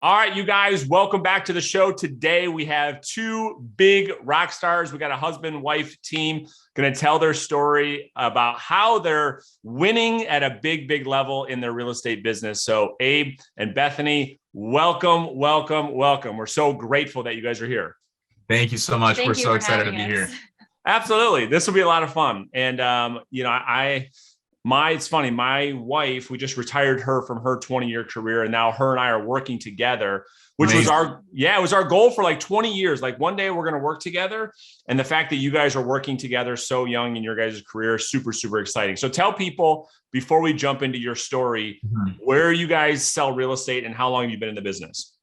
All right, you guys, welcome back to the show. Today we have two big rock stars. We got a husband-wife team going to tell their story about how they're winning at a big level in their real estate business. So Abe and Bethany, welcome. We're so grateful that you guys are here. Thank you so much. We're so excited to be here. Absolutely. This will be a lot of fun. And, it's funny. My wife, we just retired her from her 20-year career, and now her and I are working together, which Amazing. It was our goal for like 20 years. Like one day we're going to work together. And the fact that you guys are working together so young in your guys' career is super exciting. So tell people before we jump into your story, where you guys sell real estate and how long have you been in the business?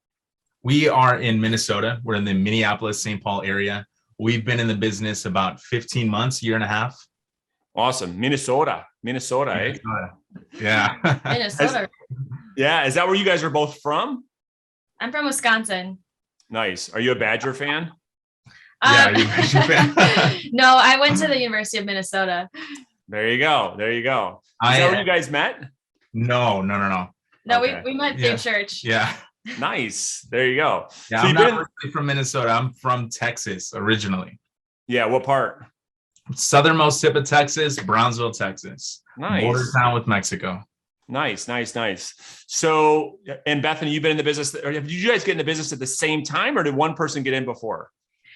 We are in Minnesota. We're in the Minneapolis, St. Paul area. We've been in the business about 15 months, year and a half. Awesome. Minnesota, eh? Yeah. Minnesota. Is that where you guys are both from? I'm from Wisconsin. Nice. Are you a Badger fan? Yeah, are you a Badger fan? No, I went to the University of Minnesota. There you go. Is that where you guys met? No. No, okay. we met through church. Yeah. Nice. There you go. Yeah, so I'm not originally from Minnesota. I'm from Texas originally. Yeah, what part? Southernmost tip of Texas, Brownsville, Texas. Nice. Border town with Mexico. Nice. So, and Bethany, you've been in the business, or did you guys get in the business at the same time, or did one person get in before?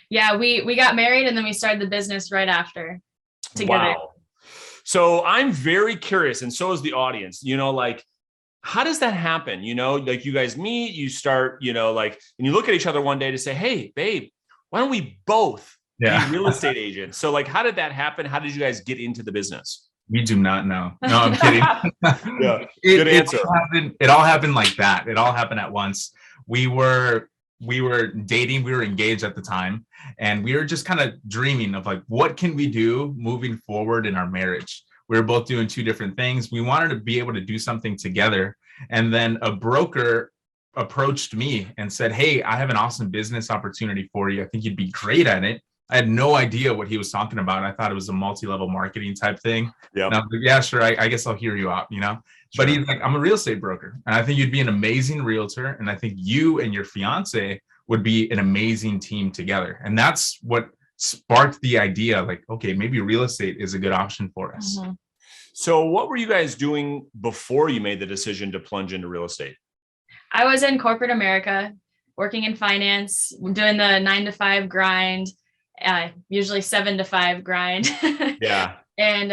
Yeah, we got married and then we started the business right after together. Wow. So I'm very curious, and so is the audience, how does that happen? Like you guys meet, you start, and you look at each other one day to say, hey, babe, why don't we both be real estate agents? So how did that happen? How did you guys get into the business? We do not know. No, I'm kidding. Yeah, good answer. It all happened like that. It all happened at once. We were dating, we were engaged at the time, and we were just kind of dreaming of what can we do moving forward in our marriage? We were both doing two different things. We wanted to be able to do something together. And then a broker approached me and said, hey, I have an awesome business opportunity for you. I think you'd be great at it. I had no idea what he was talking about. I thought it was a multi-level marketing type thing. Yeah. And I was like, yeah, sure. I guess I'll hear you out, Sure. But he's like, I'm a real estate broker, and I think you'd be an amazing realtor. And I think you and your fiance would be an amazing team together. And that's what sparked the idea, okay, maybe real estate is a good option for us. Mm-hmm. So what were you guys doing before you made the decision to plunge into real estate? I was in corporate America, working in finance, doing the 9-to-5 grind, usually 7-to-5 grind. Yeah. And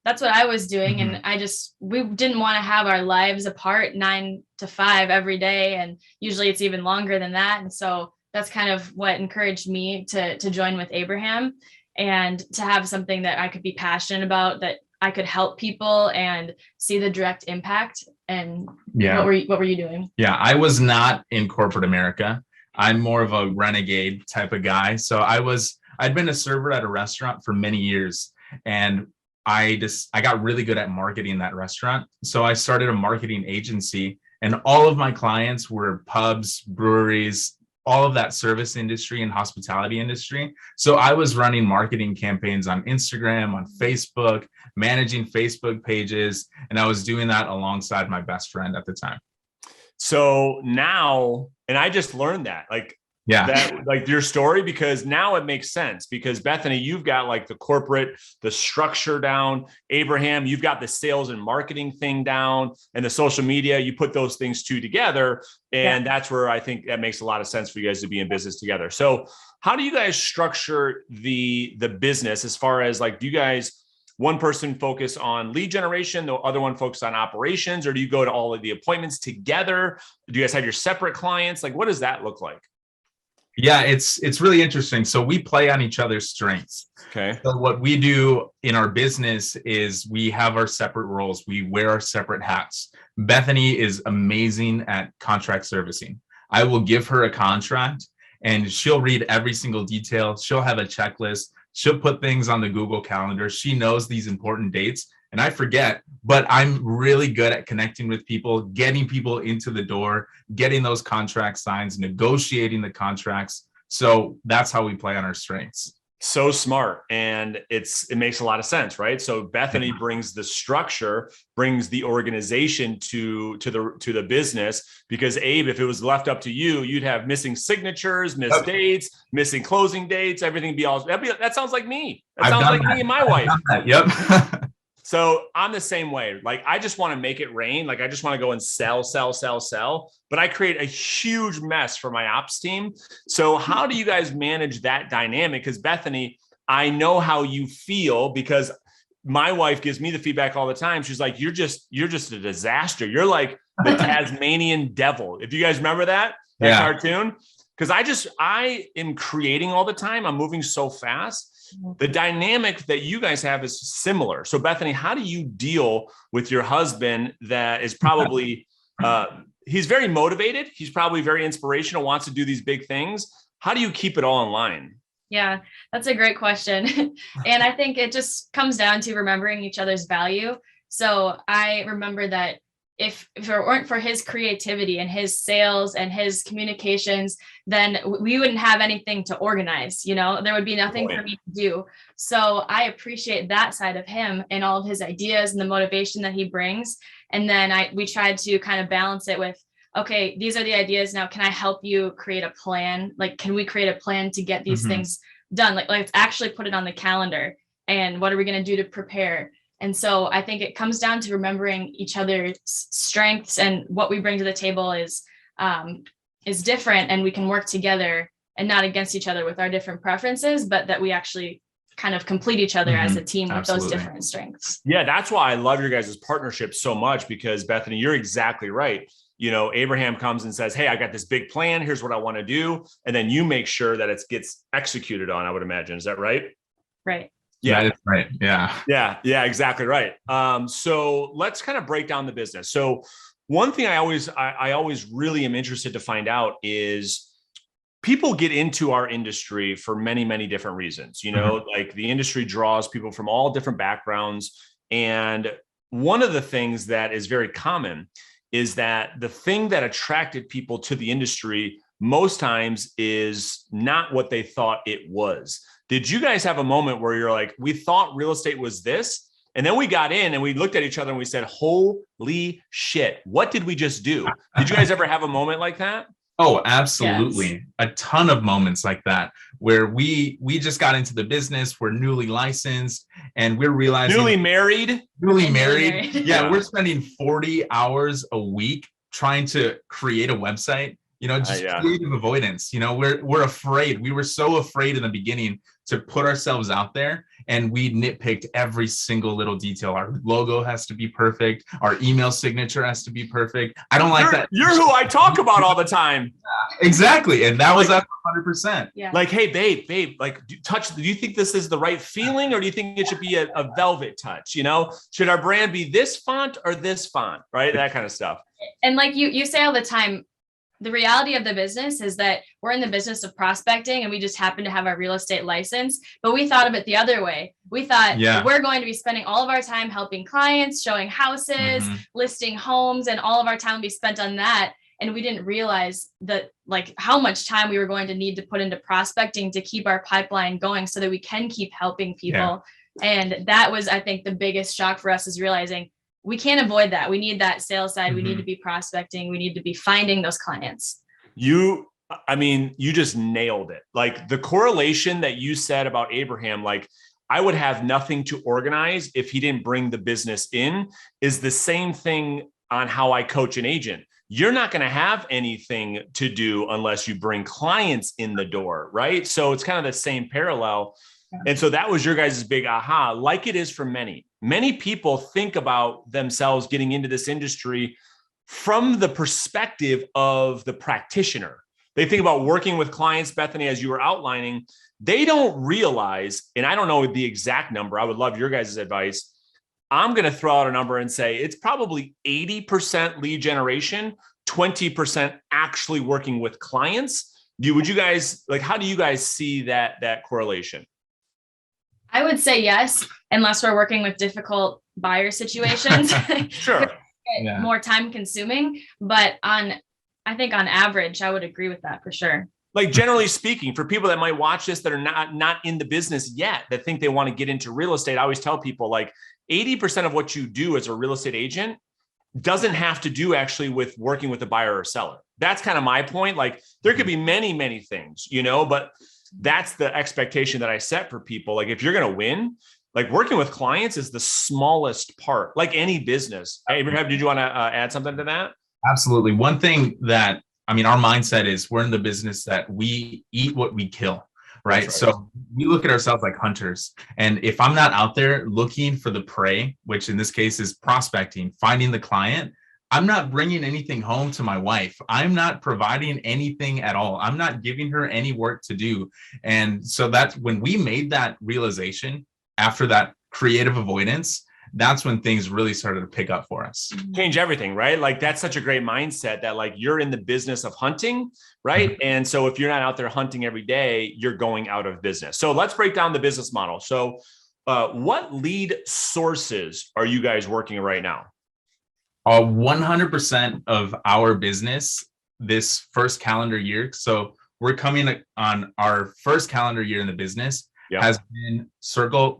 that's what I was doing. Mm-hmm. And we didn't want to have our lives apart 9-to-5 every day. And usually it's even longer than that. And so that's kind of what encouraged me to join with Abraham and to have something that I could be passionate about, that I could help people and see the direct impact. And what were you doing? Yeah, I was not in corporate America. I'm more of a renegade type of guy. So I'd been a server at a restaurant for many years, and I got really good at marketing that restaurant. So I started a marketing agency, and all of my clients were pubs, breweries, all of that service industry and hospitality industry. So I was running marketing campaigns on Instagram, on Facebook, managing Facebook pages, and I was doing that alongside my best friend at the time. So now, and I just learned that, your story, because now it makes sense, because Bethany, you've got the corporate, the structure down. Abraham, you've got the sales and marketing thing down, and the social media, you put those things two together. And that's where I think that makes a lot of sense for you guys to be in business together. So how do you guys structure the business as far as do you guys, one person focus on lead generation, the other one focus on operations, or do you go to all of the appointments together? Do you guys have your separate clients? What does that look like? Yeah, it's really interesting. So we play on each other's strengths. Okay. So what we do in our business is we have our separate roles. We wear our separate hats. Bethany is amazing at contract servicing. I will give her a contract and she'll read every single detail. She'll have a checklist. She'll put things on the Google Calendar. She knows these important dates, and I forget, but I'm really good at connecting with people, getting people into the door, getting those contract signs, negotiating the contracts. So that's how we play on our strengths. So smart. And it makes a lot of sense, right? So Bethany brings the structure, brings the organization to the business, because Abe, if it was left up to you, you'd have missing signatures, missed dates, missing closing dates, everything that sounds like me. That sounds like me and my wife. Yep. So I'm the same way. Like, I just want to make it rain. Like, I just want to go and sell, but I create a huge mess for my ops team. So how do you guys manage that dynamic? Because Bethany, I know how you feel, because my wife gives me the feedback all the time. She's like, you're just a disaster. You're like the Tasmanian devil. If you guys remember that cartoon, because I am creating all the time. I'm moving so fast. The dynamic that you guys have is similar. So Bethany, how do you deal with your husband that is probably, he's very motivated. He's probably very inspirational, wants to do these big things. How do you keep it all in line? Yeah, that's a great question. And I think it just comes down to remembering each other's value. So I remember that if it weren't for his creativity and his sales and his communications, then we wouldn't have anything to organize. There would be nothing for me to do. So I appreciate that side of him and all of his ideas and the motivation that he brings. And then we tried to kind of balance it with, okay, these are the ideas. Now, can I help you create a plan? Like, can we create a plan to get these things done? Like, let's actually put it on the calendar. And what are we going to do to prepare? And so I think it comes down to remembering each other's strengths, and what we bring to the table is different, and we can work together and not against each other with our different preferences, but that we actually kind of complete each other as a team with those different strengths. Yeah, that's why I love your guys' partnership so much, because Bethany, you're exactly right. Abraham comes and says, hey, I got this big plan. Here's what I want to do. And then you make sure that it gets executed on, I would imagine. Is that right? Right. Yeah, that is right. Yeah, exactly right. So let's kind of break down the business. So one thing I always really am interested to find out is, people get into our industry for many, many different reasons. Like, the industry draws people from all different backgrounds. And one of the things that is very common is that the thing that attracted people to the industry most times is not what they thought it was. Did you guys have a moment where you're like, we thought real estate was this, and then we got in and we looked at each other and we said, holy shit, what did we just do? Did you guys ever have a moment like that? Oh, absolutely. Yes. A ton of moments like that, where we just got into the business. We're newly licensed, and we're realizing newly married. Yeah, we're spending 40 hours a week trying to create a website. Creative avoidance. We're afraid. We were so afraid in the beginning to put ourselves out there, and we nitpicked every single little detail. Our logo has to be perfect. Our email signature has to be perfect. I don't like that. You're who I talk about all the time. Exactly. And that was us 100%. Yeah. Like, hey, babe, like, do you think this is the right feeling, or do you think it should be a velvet touch? Should our brand be this font or this font? Right. That kind of stuff. And like you say all the time, the reality of the business is that we're in the business of prospecting, and we just happen to have our real estate license, but we thought of it the other way. We thought we're going to be spending all of our time helping clients, showing houses, listing homes, and all of our time will be spent on that. And we didn't realize that, like, how much time we were going to need to put into prospecting to keep our pipeline going so that we can keep helping people. Yeah. And that was, I think, the biggest shock for us, is realizing we can't avoid that. We need that sales side. We need to be prospecting. We need to be finding those clients. You just nailed it. Like, the correlation that you said about Abraham, like, I would have nothing to organize if he didn't bring the business in, is the same thing on how I coach an agent. You're not going to have anything to do unless you bring clients in the door, right? So it's kind of the same parallel. And so that was your guys' big aha, like it is for many. Many people think about themselves getting into this industry from the perspective of the practitioner. They think about working with clients, Bethany, as you were outlining. They don't realize, and I don't know the exact number, I would love your guys' advice. I'm going to throw out a number and say it's probably 80% lead generation, 20% actually working with clients. Would you guys, like, how do you guys see that correlation? I would say yes, unless we're working with difficult buyer situations. Sure. More time consuming, but I think on average, I would agree with that for sure. Like generally speaking, for people that might watch this that are not in the business yet, that think they want to get into real estate, I always tell people like 80% of what you do as a real estate agent doesn't have to do actually with working with a buyer or seller. That's kind of my point. Like there could be many, many things, but that's the expectation that I set for people. Like if you're going to win, like working with clients is the smallest part, like any business. Hey, Abraham, did you want to add something to that? Absolutely. One thing that, our mindset is we're in the business that we eat what we kill, right? So we look at ourselves like hunters. And if I'm not out there looking for the prey, which in this case is prospecting, finding the client, I'm not bringing anything home to my wife. I'm not providing anything at all. I'm not giving her any work to do. And so that's when we made that realization after that creative avoidance, that's when things really started to pick up for us. Change everything, right? Like that's such a great mindset that like you're in the business of hunting, right? Mm-hmm. And so if you're not out there hunting every day, you're going out of business. So let's break down the business model. So what lead sources are you guys working right now? 100% of our business this first calendar year. So we're coming on our first calendar year in the business. Yep. Has been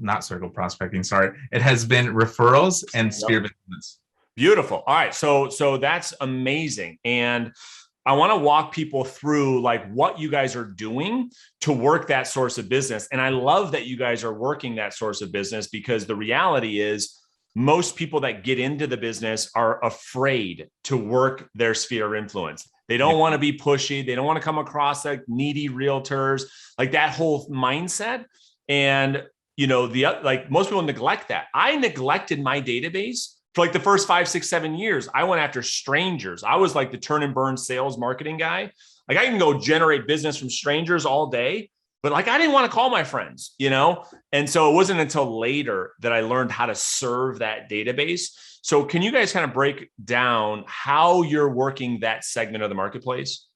not circle prospecting. Sorry. It has been referrals and sphere business. Beautiful. All right. So that's amazing. And I want to walk people through like what you guys are doing to work that source of business. And I love that you guys are working that source of business because the reality is most people that get into the business are afraid to work their sphere of influence. They don't want to be pushy. They don't want to come across like needy realtors, like that whole mindset. And, like most people neglect that. I neglected my database for like the first 5, 6, 7 years. I went after strangers. I was like the turn and burn sales marketing guy. Like I can go generate business from strangers all day, but like I didn't want to call my friends, And so it wasn't until later that I learned how to serve that database. So can you guys kind of break down how you're working that segment of the marketplace?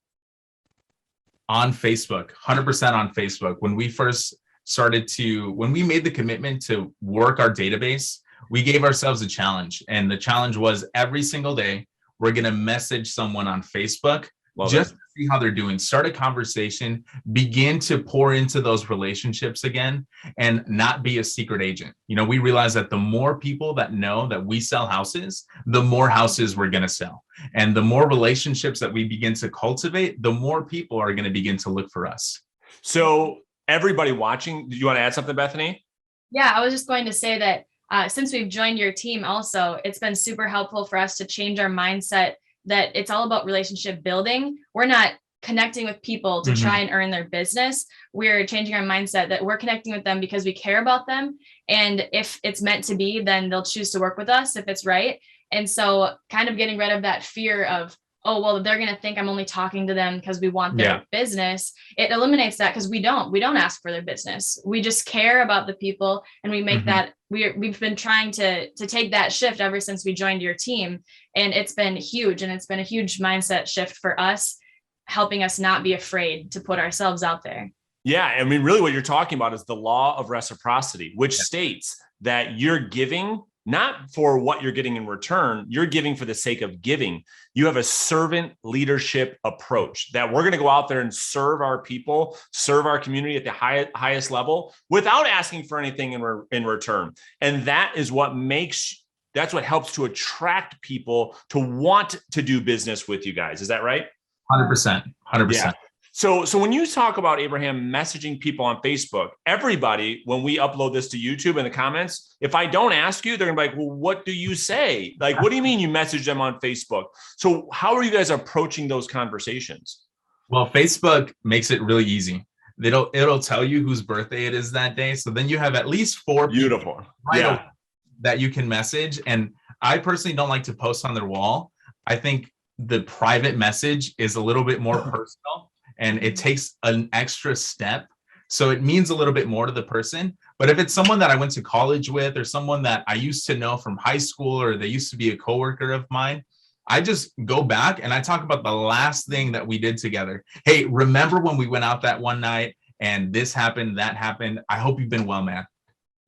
On Facebook, 100% on Facebook. When we first when we made the commitment to work our database, we gave ourselves a challenge. And the challenge was every single day, we're going to message someone on Facebook to see how they're doing, start a conversation, begin to pour into those relationships again, and not be a secret agent. We realize that the more people that know that we sell houses, the more houses we're going to sell. And the more relationships that we begin to cultivate, the more people are going to begin to look for us. So everybody watching, do you want to add something, Bethany? Yeah, I was just going to say that since we've joined your team also, it's been super helpful for us to change our mindset that it's all about relationship building. We're not connecting with people to try and earn their business. We're changing our mindset that we're connecting with them because we care about them. And if it's meant to be, then they'll choose to work with us if it's right. And so kind of getting rid of that fear of, oh, well, they're going to think I'm only talking to them because we want their business. It eliminates that because we don't ask for their business. We just care about the people, and we make that we've been trying to take that shift ever since we joined your team. And it's been huge. And it's been a huge mindset shift for us, helping us not be afraid to put ourselves out there. Yeah. I mean, really what you're talking about is the law of reciprocity, which states that you're giving not for what you're getting in return, you're giving for the sake of giving. You have a servant leadership approach that we're going to go out there and serve our people, serve our community at the highest level without asking for anything in return. And that's what helps to attract people to want to do business with you guys. Is that right? 100%. Yeah. So when you talk about, Abraham, messaging people on Facebook, everybody, when we upload this to YouTube in the comments, if I don't ask you, they're gonna be like, well, what do you say? Like, what do you mean you message them on Facebook? So how are you guys approaching those conversations? Well, Facebook makes it really easy. It'll tell you whose birthday it is that day. So then you have at least 4 people that you can message. And I personally don't like to post on their wall. I think the private message is a little bit more personal. And it takes an extra step. So it means a little bit more to the person. But if it's someone that I went to college with or someone that I used to know from high school or they used to be a coworker of mine, I just go back and I talk about the last thing that we did together. Hey, remember when we went out that one night and this happened, that happened? I hope you've been well, man.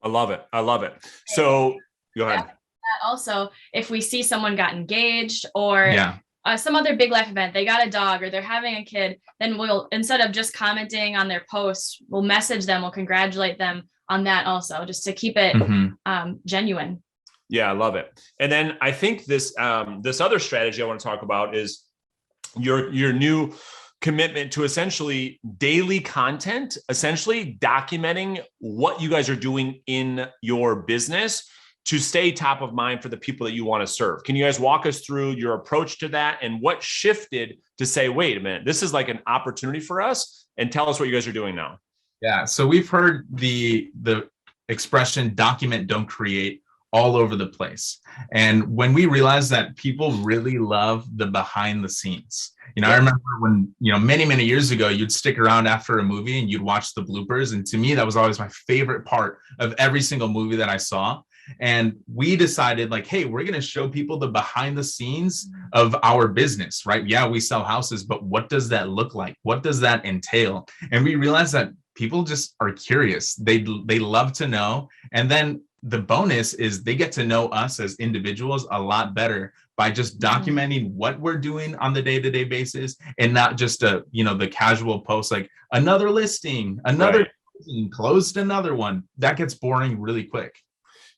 I love it. So go ahead. Also, if we see someone got engaged or some other big life event, they got a dog or they're having a kid, then we'll, instead of just commenting on their posts, we'll message them, we'll congratulate them on that also, just to keep it genuine. Yeah, I love it. And then I think this this other strategy I want to talk about is your new commitment to essentially daily content, essentially documenting what you guys are doing in your business to stay top of mind for the people that you want to serve. Can you guys walk us through your approach to that and what shifted to say, wait a minute, this is like an opportunity for us, and tell us what you guys are doing now? Yeah. So we've heard the expression document, don't create all over the place. And when we realized that people really love the behind the scenes, I remember when, many, many years ago, you'd stick around after a movie and you'd watch the bloopers. And to me, that was always my favorite part of every single movie that I saw. And we decided like, hey, we're going to show people the behind the scenes of our business, right? Yeah, we sell houses, but what does that look like? What does that entail? And we realized that people just are curious. They love to know. And then the bonus is they get to know us as individuals a lot better by just documenting what we're doing on the day-to-day basis, and not just the casual post like another listing, another listing, closed another one. That gets boring really quick.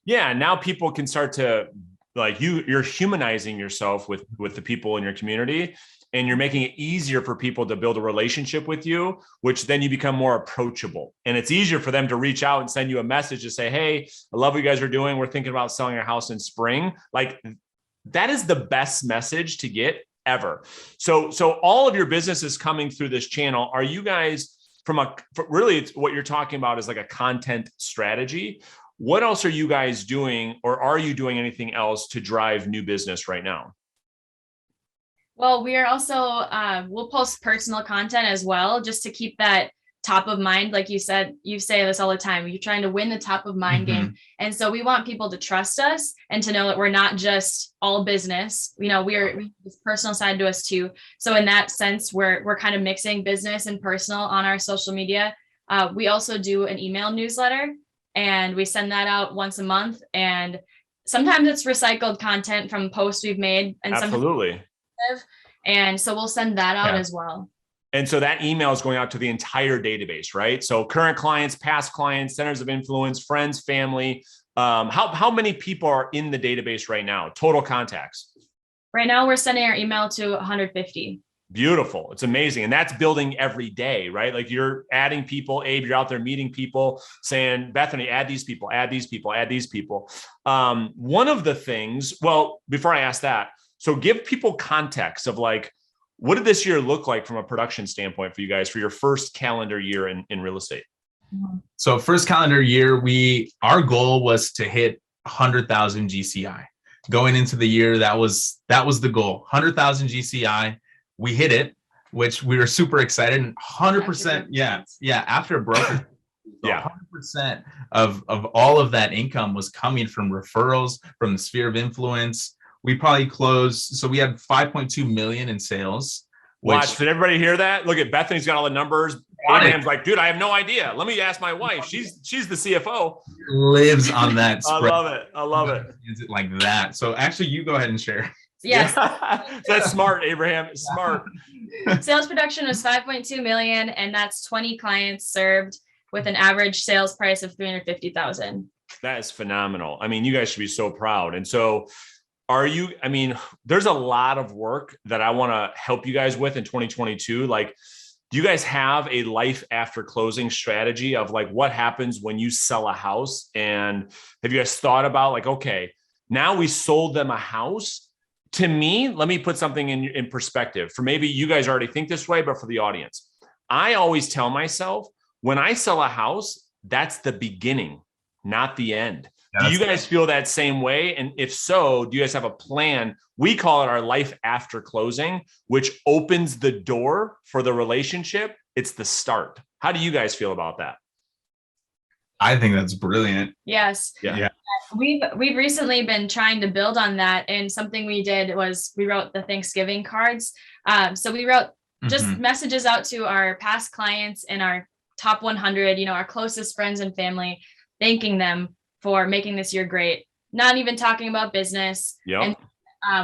Yeah, now people can start to like you're humanizing yourself with the people in your community, and you're making it easier for people to build a relationship with you, which then you become more approachable. And it's easier for them to reach out and send you a message to say, hey, I love what you guys are doing. We're thinking about selling our house in spring. Like that is the best message to get ever. So all of your business is coming through this channel. Are you guys really it's what you're talking about is like a content strategy? What else are you guys doing, or are you doing anything else to drive new business right now? Well, we are also, we'll post personal content as well, just to keep that top of mind. Like you said, you say this all the time, you're trying to win the top of mind game. And so we want people to trust us and to know that we're not just all business, we have this personal side to us too. So in that sense, we're kind of mixing business and personal on our social media. We also do an email newsletter, and we send that out once a month. And sometimes it's recycled content from posts we've made. And absolutely. And so we'll send that out as well. And so that email is going out to the entire database, right? So current clients, past clients, centers of influence, friends, family. How many people are in the database right now? Total contacts. Right now, we're sending our email to 150. Beautiful. It's amazing. And that's building every day, right? Like you're adding people, Abe, you're out there meeting people saying, Bethany, add these people, add these people, add these people. One of the things, well, before I ask that, so give people context of like, what did this year look like from a production standpoint for you guys for your first calendar year in real estate? So first calendar year, our goal was to hit 100,000 GCI. Going into the year, that was the goal, 100,000 GCI. We hit it, which we were super excited. 100%, after broker, 100% of all of that income was coming from referrals from the sphere of influence. We probably closed, so we had 5.2 million in sales. Watch, did everybody hear that? Look at Bethany's got all the numbers. Abraham's like, dude, I have no idea. Let me ask my wife. She's the CFO. Lives on that spread. I love it. Is it like that? So actually, you go ahead and share. Yes. That's smart, Abraham. It's smart. Sales production was 5.2 million, and that's 20 clients served with an average sales price of 350,000. That is phenomenal. I mean, you guys should be so proud. And so there's a lot of work that I want to help you guys with in 2022. Like, do you guys have a life after closing strategy of like what happens when you sell a house? And have you guys thought about like, okay, now we sold them a house. To me, let me put something in perspective. For maybe you guys already think this way, but for the audience, I always tell myself when I sell a house, that's the beginning, not the end. Do you guys feel that same way? And if so, do you guys have a plan? We call it our life after closing, which opens the door for the relationship. It's the start. How do you guys feel about that? I think that's brilliant. Yes. Yeah. We've recently been trying to build on that. And something we did was we wrote the Thanksgiving cards. So we wrote just messages out to our past clients and our top 100, our closest friends and family, thanking them for making this year great. Not even talking about business. Yep. And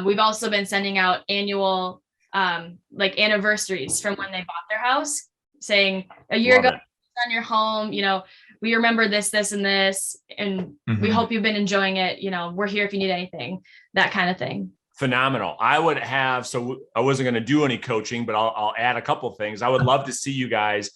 We've also been sending out annual like anniversaries from when they bought their house, saying a year ago on your home, we remember this, and this, and we hope you've been enjoying it. We're here if you need anything, that kind of thing. Phenomenal. I would have, so I wasn't going to do any coaching, but I'll add a couple of things. I would love to see you guys,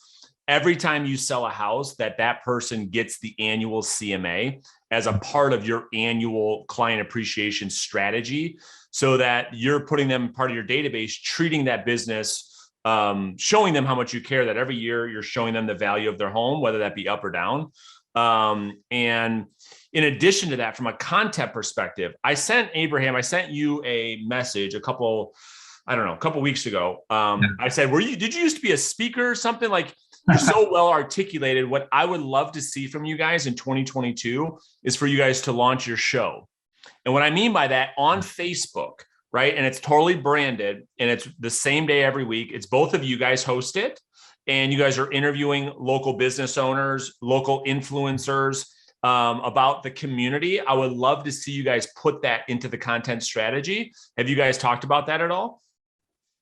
every time you sell a house, that person gets the annual CMA as a part of your annual client appreciation strategy, so that you're putting them part of your database, treating that business, showing them how much you care, that every year you're showing them the value of their home, whether that be up or down. And in addition to that, from a content perspective, I sent you a message a couple weeks ago. I said, did you used to be a speaker or something? Like, you're so well articulated. What I would love to see from you guys in 2022 is for you guys to launch your show. And what I mean by that, on Facebook, right? And it's totally branded, and it's the same day every week. It's both of you guys host it, and you guys are interviewing local business owners, local influencers, about the community. I would love to see you guys put that into the content strategy. Have you guys talked about that at all?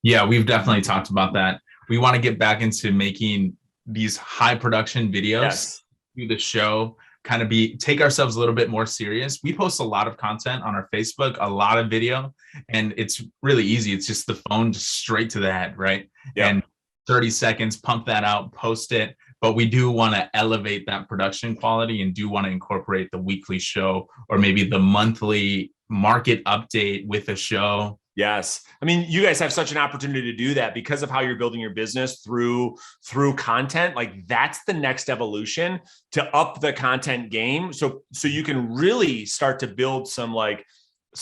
Yeah, we've definitely talked about that. We want to get back into making these high production videos, do the show, kind of take ourselves a little bit more serious. We post a lot of content on our Facebook, a lot of video, and it's really easy. It's just the phone just straight to the head, right? Yep. And 30 seconds, pump that out, post it. But we do want to elevate that production quality and do want to incorporate the weekly show, or maybe the monthly market update with a show. Yes. I mean, you guys have such an opportunity to do that because of how you're building your business through content. Like, that's the next evolution, to up the content game. So you can really start to build some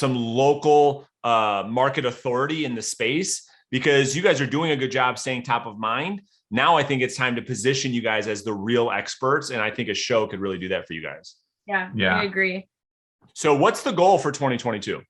local market authority in the space, because you guys are doing a good job staying top of mind. Now I think it's time to position you guys as the real experts. And I think a show could really do that for you guys. Yeah. I agree. So what's the goal for 2022?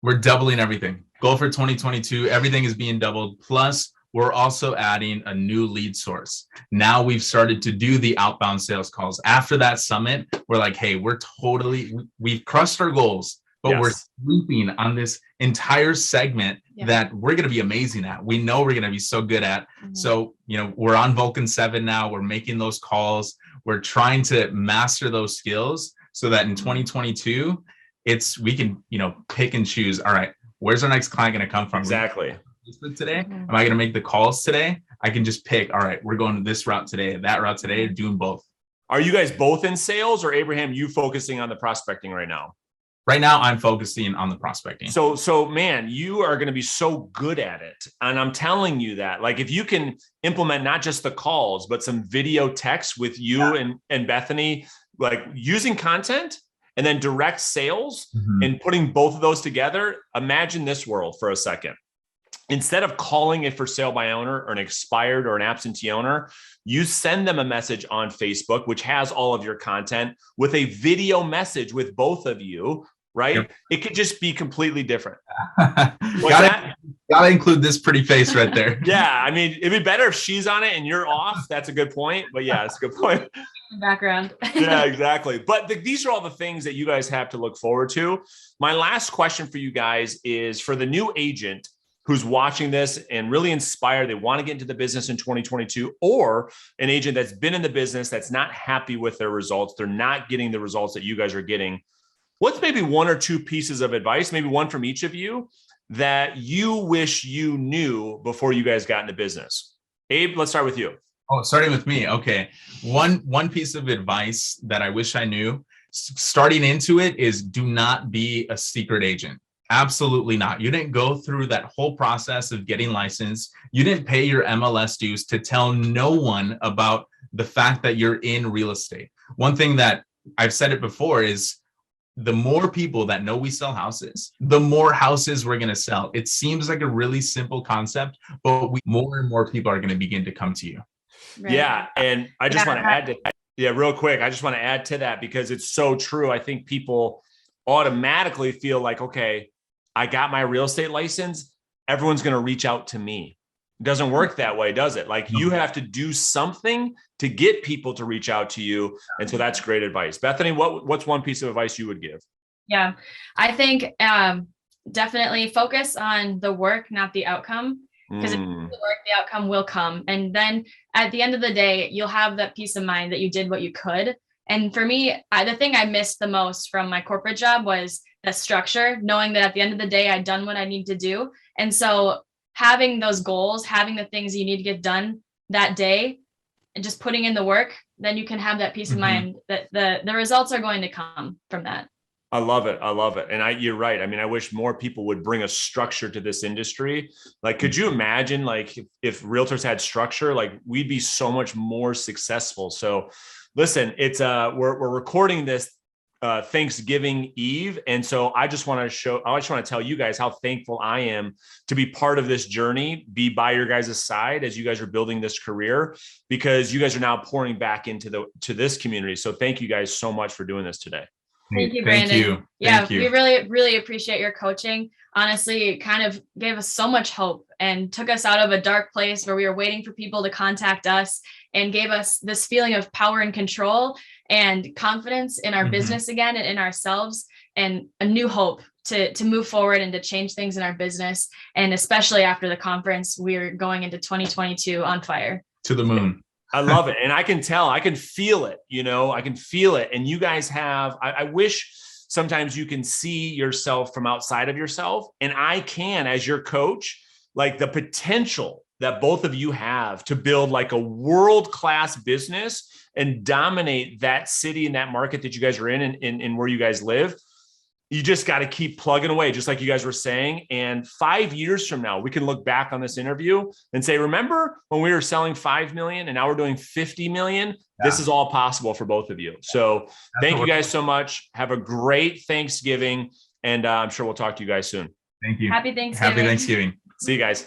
We're doubling everything. Goal for 2022, everything is being doubled. Plus, we're also adding a new lead source. Now we've started to do the outbound sales calls. After that summit, we're like, hey, we've crushed our goals, but we're sleeping on this entire segment that we're going to be amazing at. We know we're going to be so good at. Mm-hmm. So, we're on Vulcan 7 now. We're making those calls. We're trying to master those skills so that in 2022, we can, pick and choose. All right, where's our next client going to come from? Exactly. Today, am I going to make the calls today? I can just pick. All right, we're going this route today, that route today, doing both. Are you guys both in sales, or Abraham, you focusing on the prospecting right now? Right now, I'm focusing on the prospecting. So man, you are going to be so good at it. And I'm telling you that, like, if you can implement not just the calls, but some video text with you and Bethany, like using content, and then direct sales, and putting both of those together. Imagine this world for a second. Instead of calling a for sale by owner or an expired or an absentee owner, you send them a message on Facebook, which has all of your content, with a video message with both of you, right? Yep. It could just be completely different. Gotta include this pretty face right there. Yeah, I mean, it'd be better if she's on it and you're off. That's a good point. But yeah, it's a good point. Background. Yeah, exactly. But these are all the things that you guys have to look forward to. My last question for you guys is, for the new agent who's watching this and really inspired, they want to get into the business in 2022, or an agent that's been in the business that's not happy with their results, they're not getting the results that you guys are getting. What's maybe one or two pieces of advice, maybe one from each of you, that you wish you knew before you guys got into business? Abe, let's start with you. Oh, starting with me. Okay. One piece of advice that I wish I knew starting into it is, do not be a secret agent. Absolutely not. You didn't go through that whole process of getting licensed. You didn't pay your MLS dues to tell no one about the fact that you're in real estate. One thing that I've said it before is, the more people that know we sell houses, the more houses we're going to sell. It seems like a really simple concept, but more and more people are going to begin to come to you. Right. Yeah. And I just want to add to that. Yeah, real quick. I just want to add to that because it's so true. I think people automatically feel like, okay, I got my real estate license, everyone's going to reach out to me. It doesn't work that way, does it? Like, you have to do something to get people to reach out to you. And so that's great advice. Bethany, what's one piece of advice you would give? Yeah, I think definitely focus on the work, not the outcome. Because if you do the work, the outcome will come. And then at the end of the day, you'll have that peace of mind that you did what you could. And for me, the thing I missed the most from my corporate job was the structure, knowing that at the end of the day, I'd done what I need to do. And so having those goals, having the things you need to get done that day, and just putting in the work, then you can have that peace of mind that the results are going to come from that. I love it. I love it. And you're right. I mean, I wish more people would bring a structure to this industry. Like, could you imagine like if realtors had structure, like we'd be so much more successful. So listen, it's we're recording this Thanksgiving Eve. And so I just want to tell you guys how thankful I am to be part of this journey, be by your guys' side as you guys are building this career, because you guys are now pouring back into this community. So thank you guys so much for doing this today. Thank you, Brandon. Thank you. Yeah, Thank you. We really, really appreciate your coaching. Honestly, it kind of gave us so much hope and took us out of a dark place where we were waiting for people to contact us, and gave us this feeling of power and control and confidence in our business again and in ourselves, and a new hope to move forward and to change things in our business. And especially after the conference, we're going into 2022 on fire. To the moon. I love it. And I can tell, I can feel it, I can feel it. And you guys have, I wish sometimes you can see yourself from outside of yourself. And I can, as your coach, like the potential that both of you have to build like a world-class business and dominate that city and that market that you guys are in and where you guys live. You just got to keep plugging away, just like you guys were saying. And 5 years from now, we can look back on this interview and say, remember when we were selling 5 million and now we're doing 50 million? Yeah. This is all possible for both of you. So thank you guys so much. Have a great Thanksgiving. And I'm sure we'll talk to you guys soon. Thank you. Happy Thanksgiving. Happy Thanksgiving. See you guys.